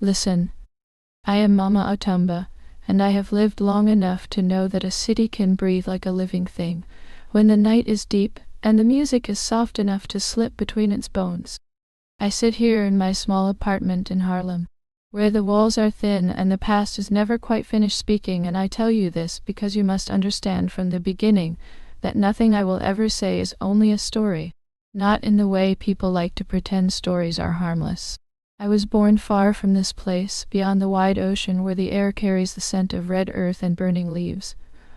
Listen, I am Mama Otomba, and I have lived long enough to know that a city can breathe like a living thing, when the night is deep and the music is soft enough to slip between its bones. I sit here in my small apartment in Harlem, where the walls are thin and the past is never quite finished speaking, and I tell you this because you must understand from the beginning that nothing I will ever say is only a story, not in the way people like to pretend stories are harmless. I was born far from this place, beyond the wide ocean where the air carries the scent of red earth and burning leaves,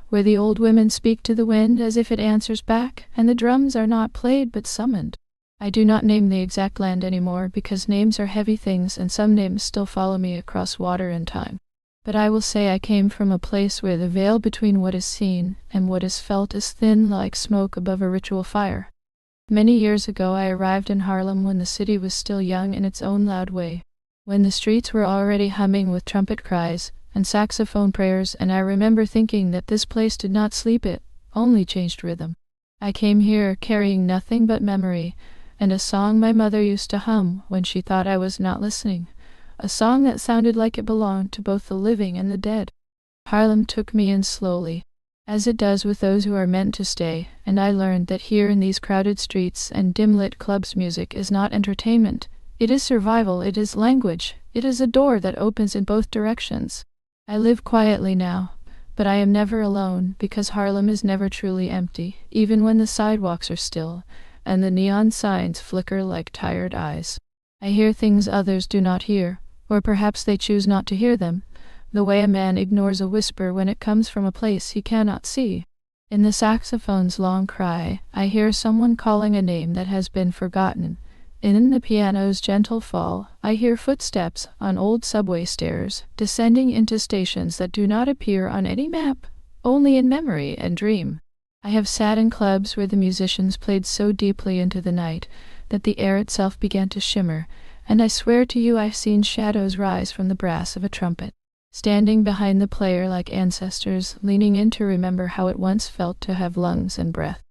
where the old women speak to the wind as if it answers back, and the drums are not played but summoned. I do not name the exact land anymore because names are heavy things and some names still follow me across water and time. But I will say I came from a place where the veil between what is seen and what is felt is thin like smoke above a ritual fire. Many years ago I arrived in Harlem when the city was still young in its own loud way, when the streets were already humming with trumpet cries and saxophone prayers, and I remember thinking that this place did not sleep, it only changed rhythm. I came here carrying nothing but memory, and a song my mother used to hum when she thought I was not listening, a song that sounded like it belonged to both the living and the dead. Harlem took me in slowly, as it does with those who are meant to stay, and I learned that here in these crowded streets and dim-lit clubs music is not entertainment, it is survival, it is language, it is a door that opens in both directions. I live quietly now, but I am never alone because Harlem is never truly empty, even when the sidewalks are still, and the neon signs flicker like tired eyes. I hear things others do not hear, or perhaps they choose not to hear them, the way a man ignores a whisper when it comes from a place he cannot see. In the saxophone's long cry, I hear someone calling a name that has been forgotten. In the piano's gentle fall, I hear footsteps on old subway stairs, descending into stations that do not appear on any map, only in memory and dream. I have sat in clubs where the musicians played so deeply into the night that the air itself began to shimmer, and I swear to you I've seen shadows rise from the brass of a trumpet, standing behind the player like ancestors, leaning in to remember how it once felt to have lungs and breath.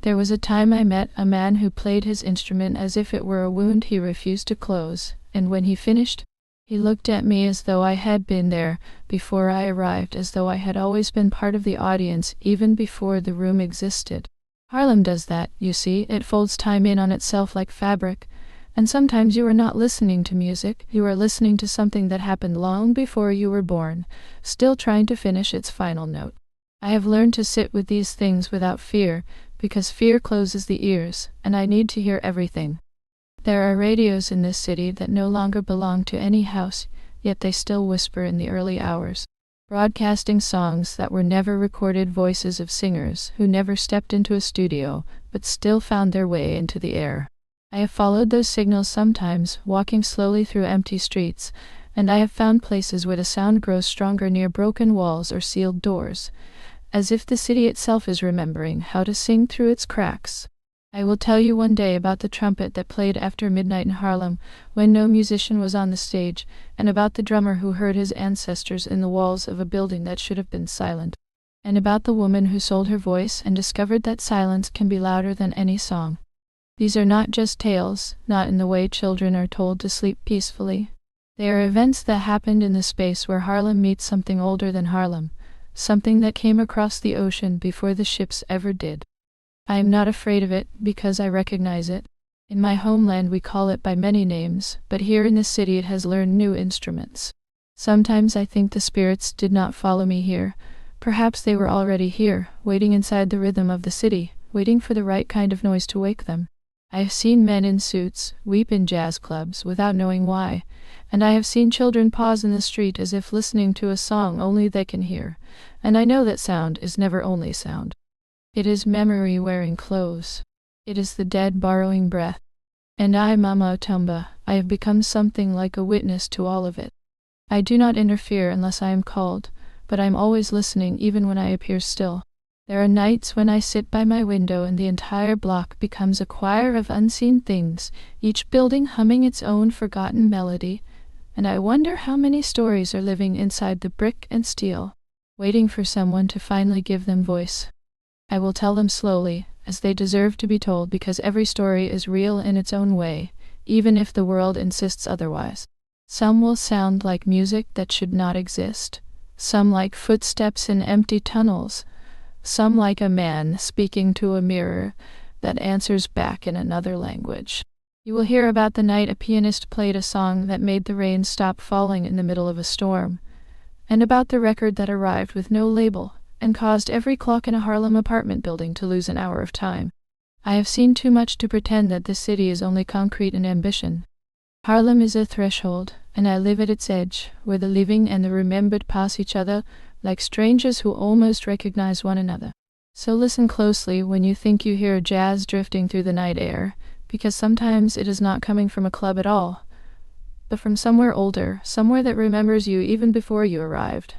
There was a time I met a man who played his instrument as if it were a wound he refused to close, and when he finished, he looked at me as though I had been there before I arrived, as though I had always been part of the audience even before the room existed. Harlem does that, you see, it folds time in on itself like fabric, and sometimes you are not listening to music, you are listening to something that happened long before you were born, still trying to finish its final note. I have learned to sit with these things without fear, because fear closes the ears, and I need to hear everything. There are radios in this city that no longer belong to any house, yet they still whisper in the early hours, broadcasting songs that were never recorded, voices of singers who never stepped into a studio, but still found their way into the air. I have followed those signals sometimes, walking slowly through empty streets, and I have found places where the sound grows stronger near broken walls or sealed doors, as if the city itself is remembering how to sing through its cracks. I will tell you one day about the trumpet that played after midnight in Harlem, when no musician was on the stage, and about the drummer who heard his ancestors in the walls of a building that should have been silent, and about the woman who sold her voice and discovered that silence can be louder than any song. These are not just tales, not in the way children are told to sleep peacefully. They are events that happened in the space where Harlem meets something older than Harlem, something that came across the ocean before the ships ever did. I am not afraid of it because I recognize it. In my homeland we call it by many names, but here in the city it has learned new instruments. Sometimes I think the spirits did not follow me here. Perhaps they were already here, waiting inside the rhythm of the city, waiting for the right kind of noise to wake them. I have seen men in suits weep in jazz clubs without knowing why, and I have seen children pause in the street as if listening to a song only they can hear, and I know that sound is never only sound. It is memory wearing clothes. It is the dead borrowing breath. And I, Mama Otomba, I have become something like a witness to all of it. I do not interfere unless I am called, but I am always listening even when I appear still. There are nights when I sit by my window and the entire block becomes a choir of unseen things, each building humming its own forgotten melody, and I wonder how many stories are living inside the brick and steel, waiting for someone to finally give them voice. I will tell them slowly, as they deserve to be told, because every story is real in its own way, even if the world insists otherwise. Some will sound like music that should not exist, some like footsteps in empty tunnels, some like a man speaking to a mirror that answers back in another language. You will hear about the night a pianist played a song that made the rain stop falling in the middle of a storm, and about the record that arrived with no label and caused every clock in a Harlem apartment building to lose an hour of time. I have seen too much to pretend that this city is only concrete and ambition. Harlem is a threshold, and I live at its edge, where the living and the remembered pass each other like strangers who almost recognize one another. So listen closely when you think you hear jazz drifting through the night air, because sometimes it is not coming from a club at all, but from somewhere older, somewhere that remembers you even before you arrived.